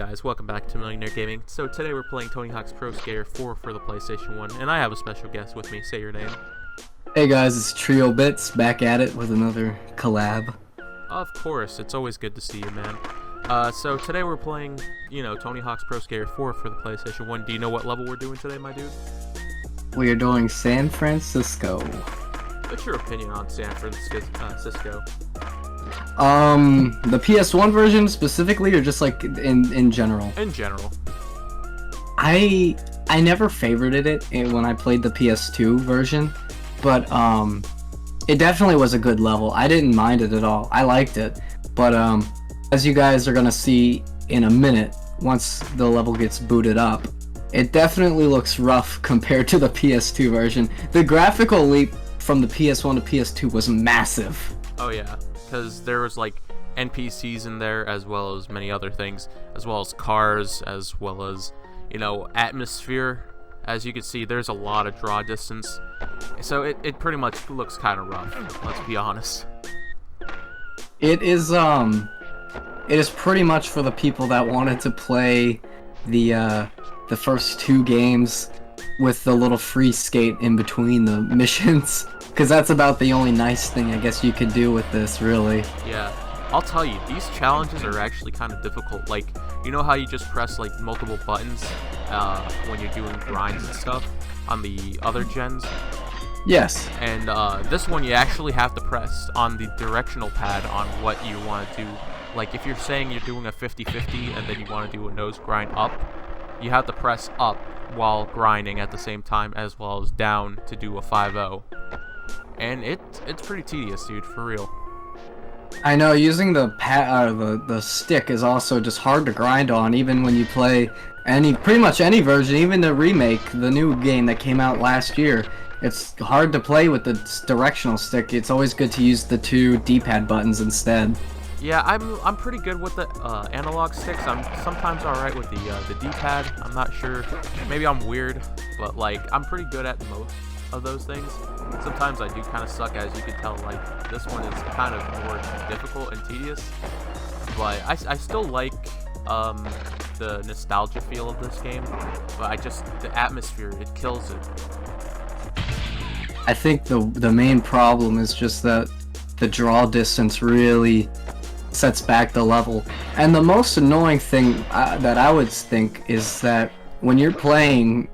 guys, welcome back to Millionaire Gaming. So today we're playing Tony Hawk's Pro Skater 4 for the PlayStation 1, and I have a special guest with me. Say your name. Hey guys, it's Triobitz, back at it with another collab. Of course, it's always good to see you, man. So today we're playing, Tony Hawk's Pro Skater 4 for the PlayStation 1. Do you know what level we're doing today, my dude? We are doing San Francisco. What's your opinion on San Francisco? The PS1 version specifically, or just like in general? In general. I never favorited it when I played the PS2 version, but it definitely was a good level. I didn't mind it at all. I liked it, but as you guys are gonna see in a minute, once the level gets booted up, it definitely looks rough compared to the PS2 version. The graphical leap from the PS1 to PS2 was massive. Oh yeah, because there was like NPCs in there, as well as many other things, as well as cars, as well as, atmosphere. As you can see, there's a lot of draw distance, so it pretty much looks kind of rough, let's be honest. It is pretty much for the people that wanted to play the first two games with the little free skate in between the missions, because that's about the only nice thing I guess you could do with this, really. Yeah, I'll tell you, these challenges are actually kind of difficult. Like, you know how you just press like multiple buttons when you're doing grinds and stuff on the other gens? Yes. And this one you actually have to press on the directional pad on what you want to do. Like, if you're saying you're doing a 50-50 and then you want to do a nose grind up, you have to press up while grinding at the same time, as well as down to do a 5-0. And it's pretty tedious, dude, for real. I know, using the stick is also just hard to grind on, even when you play pretty much any version, even the remake, the new game that came out last year. It's hard to play with the directional stick. It's always good to use the two D-pad buttons instead. Yeah, I'm pretty good with the analog sticks. I'm sometimes alright with the D-pad. I'm not sure. Maybe I'm weird, but like I'm pretty good at most of those things. Sometimes I do kind of suck, as you can tell. Like, this one is kind of more difficult and tedious, but I still like the nostalgia feel of this game. But the atmosphere, it kills it. I think the main problem is just that the draw distance really sets back the level. And the most annoying thing that I would think is that when you're playing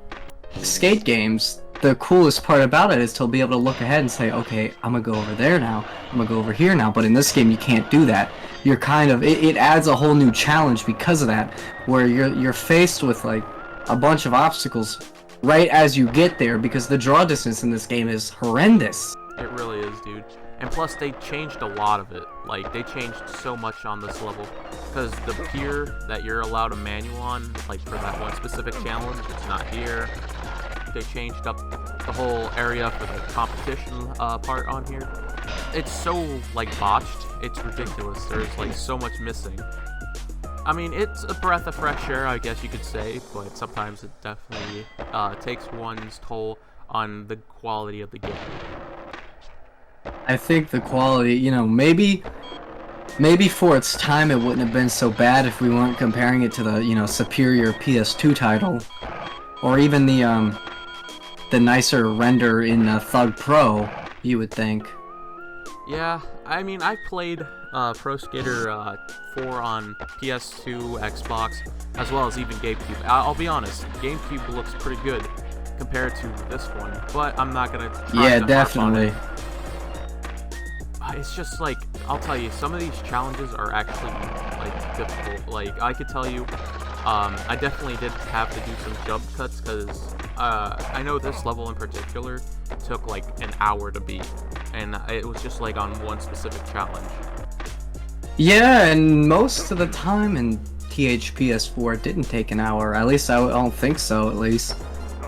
skate games, the coolest part about it is to be able to look ahead and say, okay, I'm gonna go over there now, I'm gonna go over here now. But in this game, you can't do that. You're kind of, it adds a whole new challenge because of that, where you're faced with like a bunch of obstacles right as you get there, because the draw distance in this game is horrendous. It really is, dude. And plus, they changed a lot of it. Like, they changed so much on this level, because the pier that you're allowed a manual on, like for that one specific challenge, it's not here. They changed up the whole area for the competition part on here. It's so like botched, it's ridiculous. There's like so much missing. I mean, it's a breath of fresh air, I guess you could say, but sometimes it definitely takes one's toll on the quality of the game. I think the quality, maybe for its time it wouldn't have been so bad if we weren't comparing it to the, superior PS2 title, or even the nicer render in Thug Pro, you would think. Yeah, I mean, I played Pro Skater 4 on PS2, Xbox, as well as even GameCube. I'll be honest, GameCube looks pretty good compared to this one, but I'm not gonna try Yeah, to definitely. harp on it. It's just like, I'll tell you, some of these challenges are actually like difficult. Like, I could tell you, I definitely did have to do some jump cuts, because I know this level in particular took like an hour to beat, and it was just like on one specific challenge. Yeah, and most of the time in THPS4 it didn't take an hour. At least I don't think so, at least.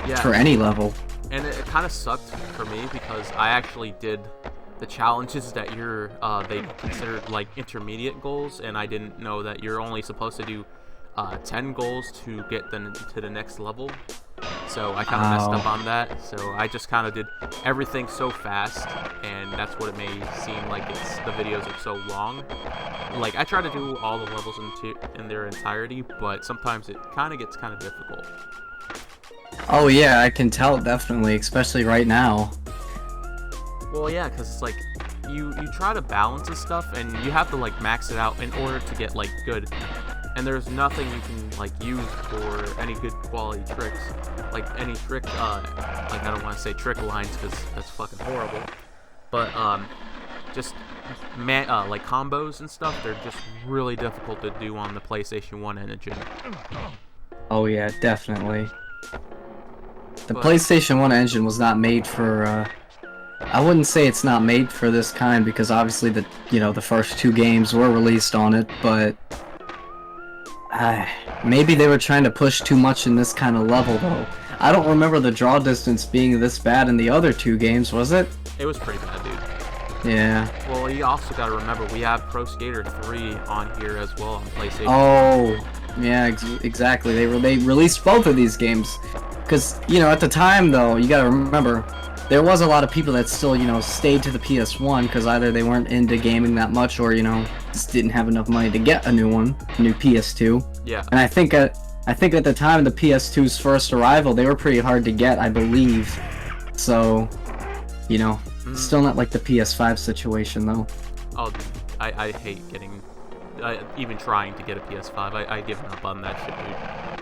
Yeah. For any level. And it kind of sucked for me, because I actually did the challenges that they considered like intermediate goals, and I didn't know that you're only supposed to do 10 goals to get to the next level. So I kind of messed up on that. So I just kind of did everything so fast, and that's what it may seem like the videos are so long. Like, I try to do all the levels in their entirety, but sometimes it kind of gets kind of difficult. Oh yeah, I can tell, definitely, especially right now. Well, yeah, because it's like, you try to balance this stuff, and you have to, like, max it out in order to get, like, good. And there's nothing you can, like, use for any good quality tricks. Like, any trick, like, I don't want to say trick lines, because that's fucking horrible. But, just, like, combos and stuff, they're just really difficult to do on the PlayStation 1 engine. Oh yeah, definitely. The PlayStation 1 engine was not made for, I wouldn't say it's not made for this kind, because obviously the first 2 games were released on it, but maybe they were trying to push too much in this kind of level, though. I don't remember the draw distance being this bad in the other 2 games, was it? It was pretty bad, dude. Yeah. Well, you also gotta remember, we have Pro Skater 3 on here as well on PlayStation. Oh, yeah, exactly. They released both of these games. Because, at the time, though, you gotta remember, there was a lot of people that still, stayed to the PS1, because either they weren't into gaming that much, or, just didn't have enough money to get a new PS2. Yeah. And I think at the time, the PS2's first arrival, they were pretty hard to get, I believe. So, still not like the PS5 situation, though. Oh, dude, I hate getting, even trying to get a PS5. I given up on that shit, dude.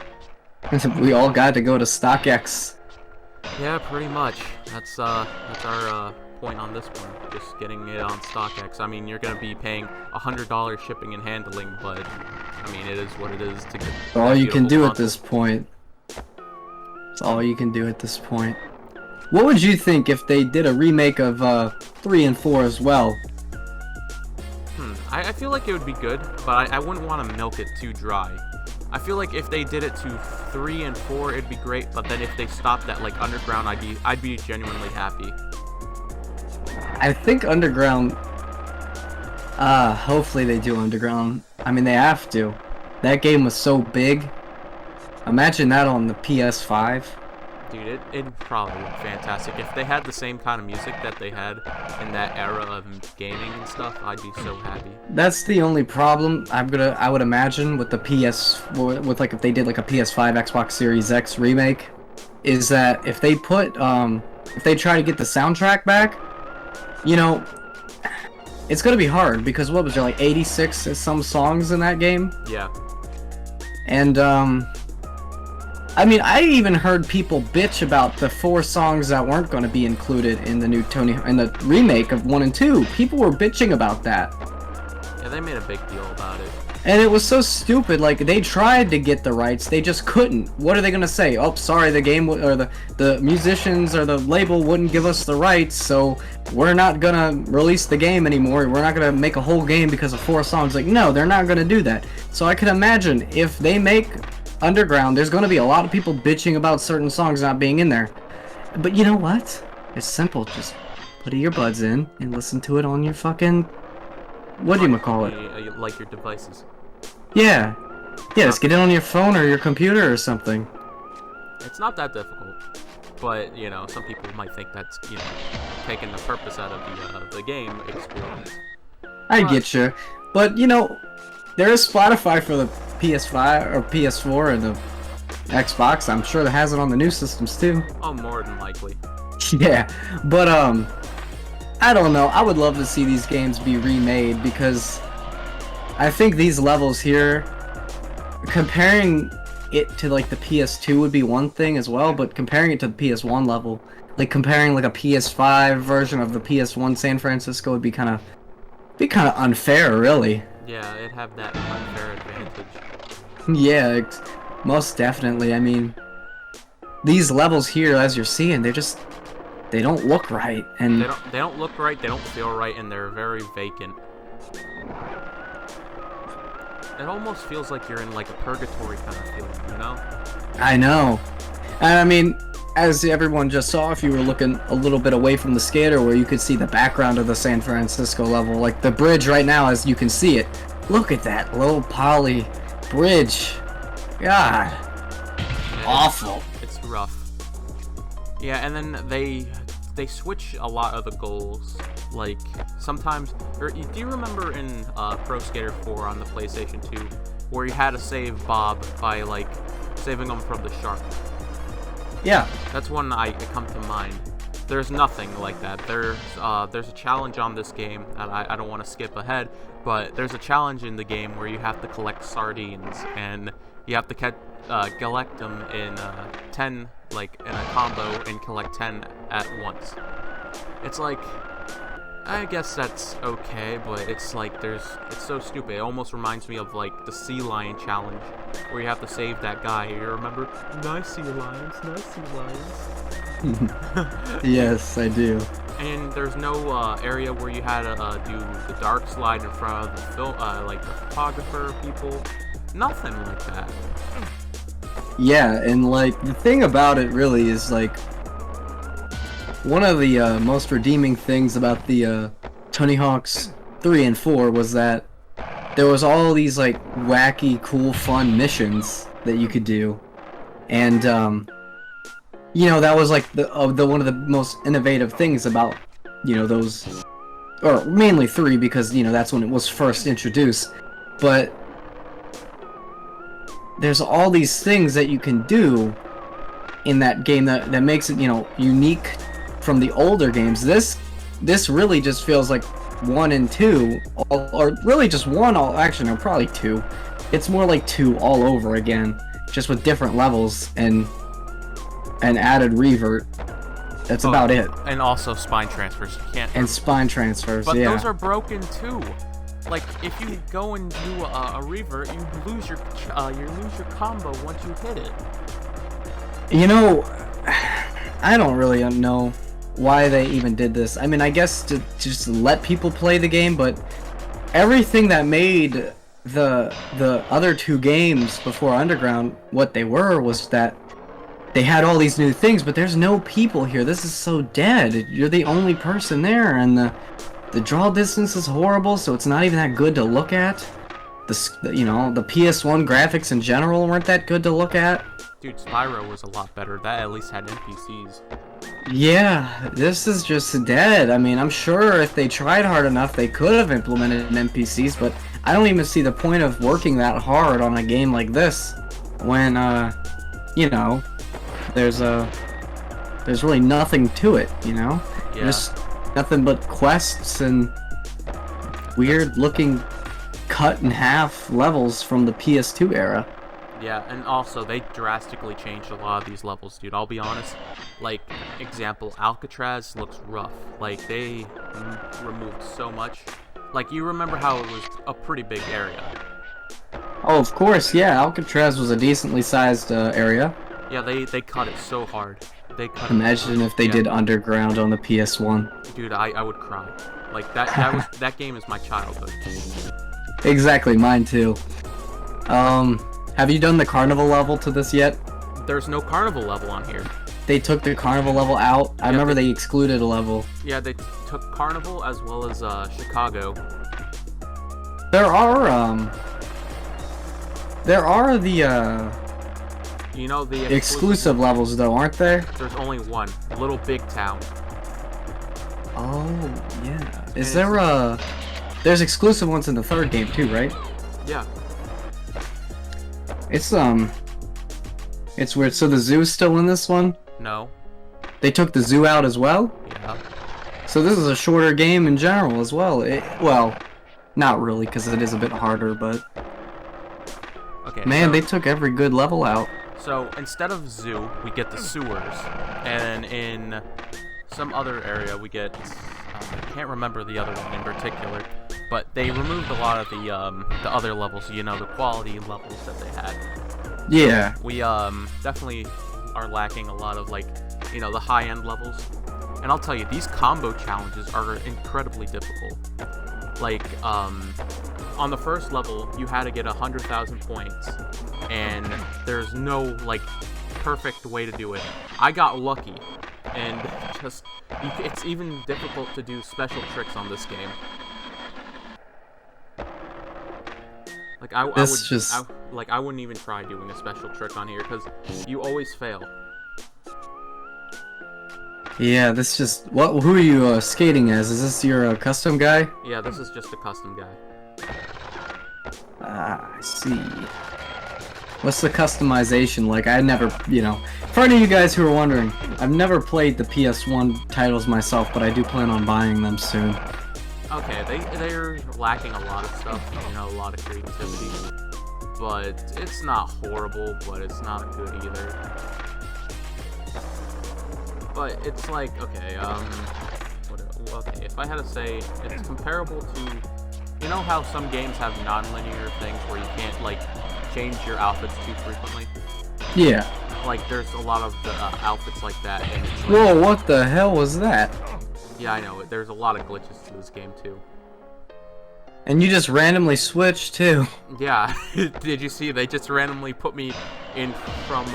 We all got to go to StockX. Yeah, pretty much. That's our point on this one. Just getting it on StockX. I mean, you're gonna be paying $100 shipping and handling, but I mean, it is what it is to get. It's all you can do at this point. It's all you can do at this point. What would you think if they did a remake of 3 and 4 as well? I feel like it would be good, but I wouldn't want to milk it too dry. I feel like if they did it to 3 and 4, it'd be great, but then if they stopped at, like, Underground, I'd be genuinely happy. I think Underground, hopefully they do Underground. I mean, they have to. That game was so big. Imagine that on the PS5. Dude, it'd probably look fantastic. If they had the same kind of music that they had in that era of gaming and stuff, I'd be so happy. That's the only problem I would imagine with the if they did like a PS5 Xbox Series X remake, is that if they if they try to get the soundtrack back, it's gonna be hard, because what was there, like 86 some songs in that game? Yeah. And I mean, I even heard people bitch about the 4 songs that weren't going to be included in the the remake of 1 and 2. People were bitching about that. Yeah, they made a big deal about it. And it was so stupid. Like, they tried to get the rights, they just couldn't. What are they going to say? Oh, sorry, the game or the musicians or the label wouldn't give us the rights, so we're not going to release the game anymore. We're not going to make a whole game because of 4 songs. Like, no, they're not going to do that. So I can imagine if they make Underground, there's going to be a lot of people bitching about certain songs not being in there. But you know what? It's simple. Just put your earbuds in and listen to it on your fucking... whatchamacallit? Like your devices. Yeah. Yeah, just get it on your phone or your computer or something. It's not that difficult. But, some people might think that's, taking the purpose out of the game experience. I get you. But, there is Spotify for the PS5 or PS4 and the Xbox. I'm sure that has it on the new systems too. Oh, more than likely. Yeah, but I don't know. I would love to see these games be remade, because I think these levels here, comparing it to like the PS2 would be one thing as well, but comparing it to the PS1 level, like comparing like a PS5 version of the PS1 San Francisco would be kind of unfair, really. Yeah, it'd have that unfair advantage. Yeah, most definitely. I mean, these levels here, as you're seeing, they don't look right, and they don't look right, they don't feel right, and they're very vacant. It almost feels like you're in like a purgatory kind of feeling, I know. And I mean, as everyone just saw, if you were looking a little bit away from the skater, where you could see the background of the San Francisco level, like the bridge right now, as you can see it. Look at that low poly bridge. God. Yeah, awful. It's rough. Yeah, and then they switch a lot of the goals. Like sometimes, do you remember in Pro Skater 4 on the PlayStation 2, where you had to save Bob by like saving him from the shark? Yeah. That's one I come to mind. There's nothing like that. There's a challenge on this game, and I don't want to skip ahead, but there's a challenge in the game where you have to collect sardines, and you have to collect them in 10, like in a combo, and collect 10 at once. It's like, I guess that's okay, but it's like it's so stupid. It almost reminds me of like the sea lion challenge, where you have to save that guy. You remember? Nice sea lions, nice sea lions. Yes, I do. And there's no area where you had to do the dark slide in front of the like the photographer people. Nothing like that. Yeah, and like the thing about it really is like one of the most redeeming things about the Tony Hawk's 3 and 4 was that there was all these like wacky, cool, fun missions that you could do, and you know, that was like the one of the most innovative things about, you know, those, or mainly 3, because you know that's when it was first introduced. But there's all these things that you can do in that game that makes it, you know, unique from the older games. This really just feels like 1 and 2, or really just 1. Actually, no, probably 2. It's more like 2 all over again, just with different levels and added revert. That's about it. And also spine transfers. You can't. And spine transfers. But yeah. those are broken too. Like if you go and do a revert, you lose your combo once you hit it. You know, I don't really know why they even did this. I mean, I guess to just let people play the game, but everything that made the other 2 games before Underground what they were was that they had all these new things, but there's no people here. This is so dead. You're the only person there, and the draw distance is horrible, so it's not even that good to look at. You know, the PS1 graphics in general weren't that good to look at. Dude, Spyro was a lot better. That at least had NPCs. Yeah, this is just dead. I mean, I'm sure if they tried hard enough, they could have implemented NPCs, but I don't even see the point of working that hard on a game like this when, you know, there's really nothing to it, you know? Yeah. Just nothing but quests and weird-looking cut-in-half levels from the PS2 era. Yeah, and also they drastically changed a lot of these levels, dude. I'll be honest. Like, example, Alcatraz looks rough. Like, they removed so much. Like, you remember how it was a pretty big area. Oh, of course, yeah. Alcatraz was a decently sized area. Yeah, they cut it so hard. They cut Imagine if they did Underground on the PS1. Dude, I would cry. Like, that game is my childhood. Exactly, mine too. Have you done the carnival level to this yet? There's no carnival level on here. They took the carnival level out. I remember they excluded a level. Yeah, they took carnival as well as Chicago. There are the you know, the exclusive levels though, aren't there? There's only one. Little Big Town. Oh, yeah. Is there there's exclusive ones in the 3rd game too, right? Yeah. It's weird. So the zoo's still in this one? No. They took the zoo out as well? Yeah. So this is a shorter game in general as well. Well, not really, because it is a bit harder, but... Okay, man, they took every good level out. So, instead of zoo, we get the sewers. And in some other area, we get... I can't remember the other one in particular. But they removed a lot of the other levels, you know, the quality levels that they had. Yeah. We definitely are lacking a lot of, like, you know, the high-end levels. And I'll tell you, these combo challenges are incredibly difficult. Like, on the first level, you had to get 100,000 points, and there's no, like, perfect way to do it. I got lucky, and just, it's even difficult to do special tricks on this game. Like, I wouldn't even try doing a special trick on here, because you always fail. Yeah, this just what? Who are you skating as? Is this your custom guy? Yeah, this is just a custom guy. Ah, I see. What's the customization like? I never, for any of you guys who are wondering, I've never played the PS1 titles myself, but I do plan on buying them soon. Okay, they're lacking a lot of stuff, a lot of creativity, but it's not horrible, but it's not good either. But it's like, okay, okay, if I had to say, it's comparable to, how some games have non-linear things where you can't, like, change your outfits too frequently? Yeah. Like, there's a lot of the outfits like that, and it's like, whoa, what the hell was that? Yeah, I know, there's a lot of glitches to this game, too. And you just randomly switched, too. Yeah, did you see, they just randomly put me in from,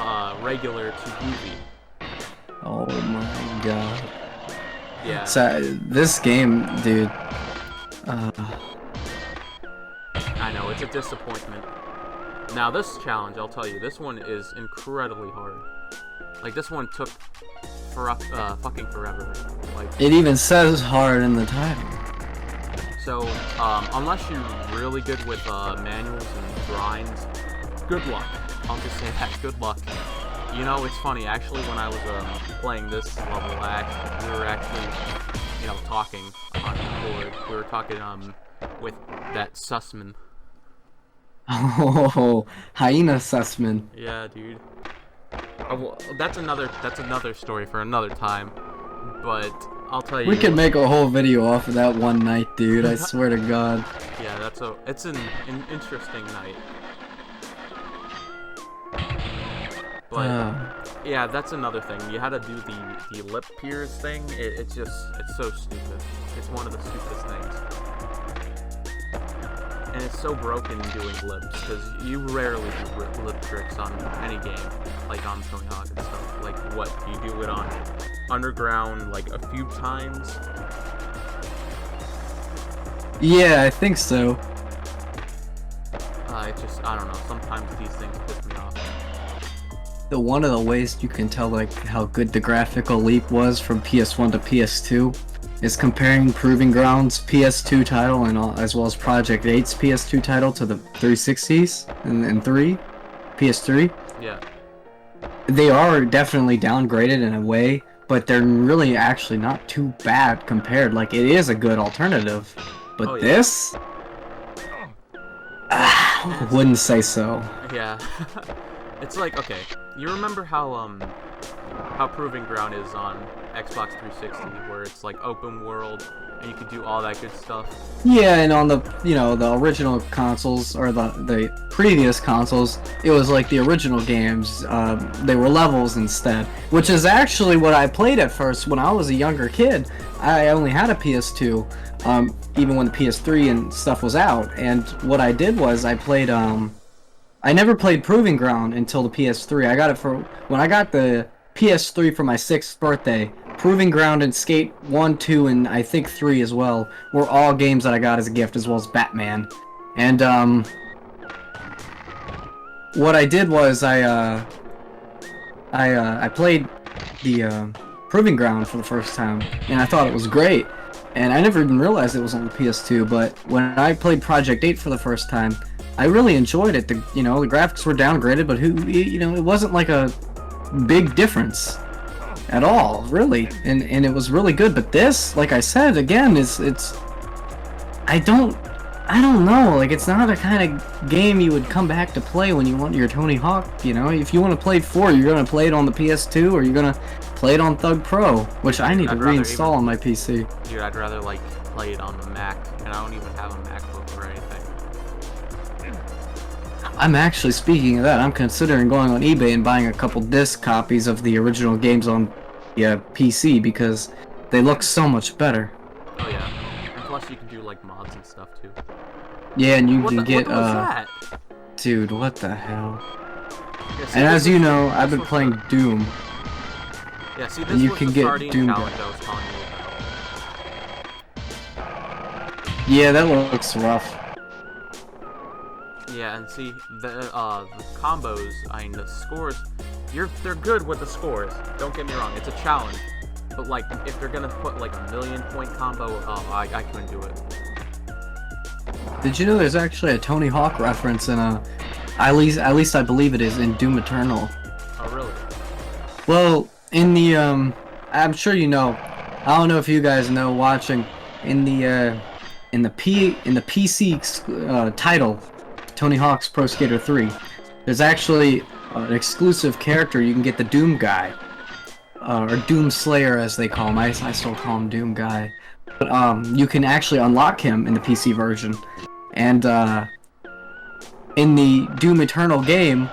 regular to movie. Oh my god. Yeah. So, this game, dude, I know, it's a disappointment. Now, this challenge, I'll tell you, this one is incredibly hard. Like, this one took fucking forever. Like, it even says hard in the title. So, unless you're really good with manuals and grinds, good luck. I'll just say that, good luck. It's funny, actually, when I was playing this level, we were actually, talking on the board. We were talking with that Sussman. Oh, Hyena Sussman. Yeah, dude. Well, that's another story for another time. But I'll tell you. We could make a whole video off of that one night, dude. I swear to God. Yeah, it's an interesting night. But yeah, that's another thing. You had to do the lip peers thing. It's so stupid. It's one of the stupidest things. And it's so broken doing lips, because you rarely do lip tricks on any game, like on Tony Hawk and stuff. Like, what, you do it on Underground, like, a few times? Yeah, I think so. I don't know, sometimes these things piss me off. One of the ways you can tell, like, how good the graphical leap was from PS1 to PS2 is comparing Proving Grounds' PS2 title and as well as Project 8's PS2 title to the 360s and PS3. Yeah. They are definitely downgraded in a way, but they're really actually not too bad compared. Like, it is a good alternative. But this? Wouldn't say so. Yeah. It's like, okay, you remember how Proving Ground is on Xbox 360, where it's like open world and you could do all that good stuff? Yeah, and on the the original consoles or the previous consoles, it was like the original games. They were levels instead, which is actually what I played at first when I was a younger kid. I only had a PS2, even when the PS3 and stuff was out. And what I did was I played I never played Proving Ground until the PS3. I got it when I got the PS3 for my 6th birthday. Proving Ground and Skate 1, 2, and I think 3 as well were all games that I got as a gift, as well as Batman. And what I did was I played the Proving Ground for the first time, and I thought it was great. And I never even realized it was on the PS2. But when I played Project 8 for the first time, I really enjoyed it. The graphics were downgraded, but it wasn't like a big difference at all, really, and it was really good. But this, like I said again, I don't know, like, it's not a kind of game you would come back to play when you want your Tony Hawk. If you want to play 4, you're gonna play it on the PS2, or you're gonna play it on Thug Pro, which I need to reinstall on my PC. Dude, I'd rather like play it on the Mac, and I don't even have a MacBook or anything. I'm actually, speaking of that, I'm considering going on eBay and buying a couple disc copies of the original games on the PC, because they look so much better. Oh yeah, and plus you can do like mods and stuff too. Yeah, and you can get what was that? Dude, what the hell? Yeah, see, and as you know, I've been playing Doom. Yeah, see, this you was can the get Guardian Doom challenge I was telling you about. Yeah, that looks rough. Yeah, and see, the combos, the scores, they're good with the scores, don't get me wrong, it's a challenge, but like if they're gonna put like a 1,000,000-point combo, oh, I couldn't do it. Did you know there's actually a Tony Hawk reference in at least I believe it is in Doom Eternal. Oh really? Well, in the I'm sure you know. I don't know if you guys know watching in the PC title, Tony Hawk's Pro Skater 3. There's actually an exclusive character. You can get the Doom guy, or Doom Slayer as they call him. I still call him Doom guy. But you can actually unlock him in the PC version, and in the Doom Eternal game,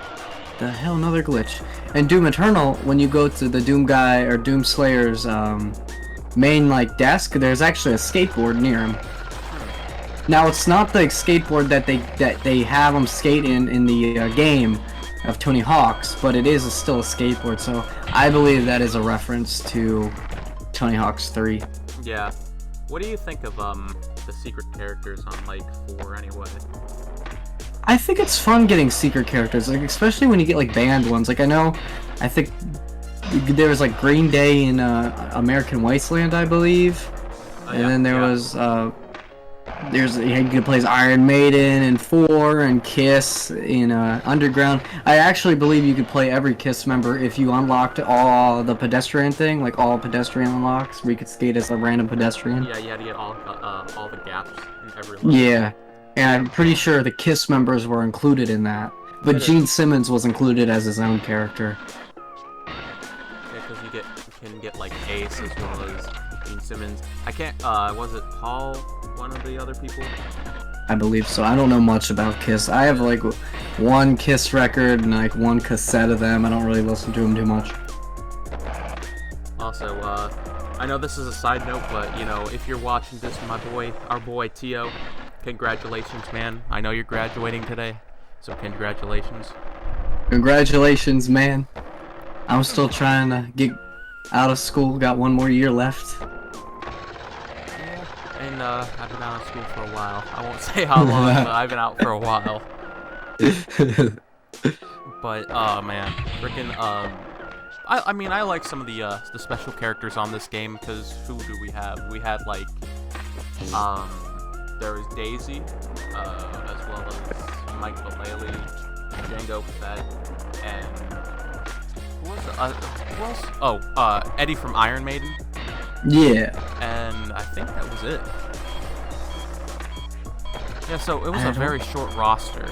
the hell, another glitch. In Doom Eternal, when you go to the Doom guy or Doom Slayer's main like desk, there's actually a skateboard near him. Now it's not the skateboard that they have him skate in the game of Tony Hawk's, but it is still a skateboard. So I believe that is a reference to Tony Hawk's 3. Yeah. What do you think of the secret characters on like 4 anyway? I think it's fun getting secret characters, like especially when you get like banned ones. Like I think there was like Green Day in American Wasteland, I believe, and then there was he plays Iron Maiden in 4 and Kiss in Underground. I actually believe you could play every Kiss member if you unlocked all the pedestrian thing, like all pedestrian unlocks, where you could skate as a random pedestrian. Yeah, you had to get all the gaps in every level. Yeah. And I'm pretty sure the Kiss members were included in that. But Gene Simmons was included as his own character. Yeah, because you can get like Ace as well as Gene Simmons. I can't, was it Paul, one of the other people? I believe so. I don't know much about Kiss. I have like one Kiss record and like one cassette of them. I don't really listen to them too much. Also, I know this is a side note, but you know, if you're watching this, our boy Tio, congratulations, man. I know you're graduating today, so congratulations. Congratulations, man. I'm still trying to get out of school. Got one more year left. Yeah, and I've been out of school for a while. I won't say how long, but I've been out for a while. But, oh man, freaking, I mean, I like some of the special characters on this game, because who do we have? We had, like, there was Daisy, as well as Mike Vallely, Django Fett, and who else? Oh, Eddie from Iron Maiden. Yeah. And I think that was it. Yeah, so it was a very short roster.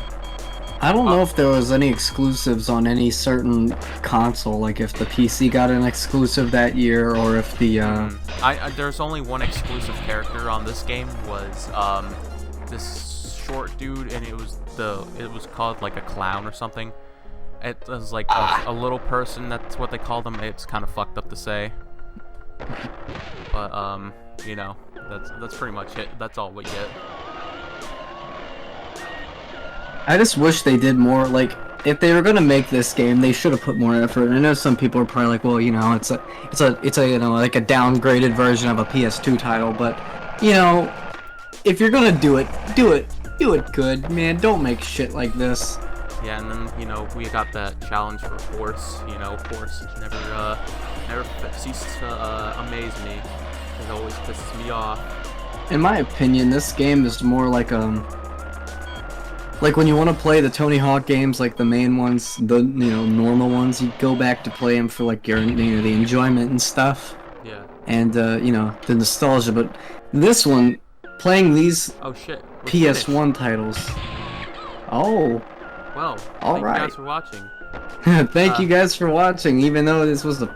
I don't know if there was any exclusives on any certain console, like if the PC got an exclusive that year, or if the there's only one exclusive character on this game, was this short dude, and it was called like a clown or something. It was like a little person, that's what they call them. It's kind of fucked up to say. But you know, that's pretty much it. That's all we get. I just wish they did more. Like, if they were gonna make this game, they should have put more effort. I know some people are probably like, well, you know, it's a you know, like a downgraded version of a PS2 title, but you know, if you're gonna do it good, man. Don't make shit like this. Yeah, and then, you know, we got that challenge for Force. You know, Force never ceases to amaze me. It always pisses me off. In my opinion, this game is more like when you want to play the Tony Hawk games, like the main ones, the normal ones, you go back to play them for like your the enjoyment and stuff. Yeah. And you know, the nostalgia. But this one, playing these PS1 titles. Oh. Well, all right. Thank you guys for watching. Thank you guys for watching, even though this was the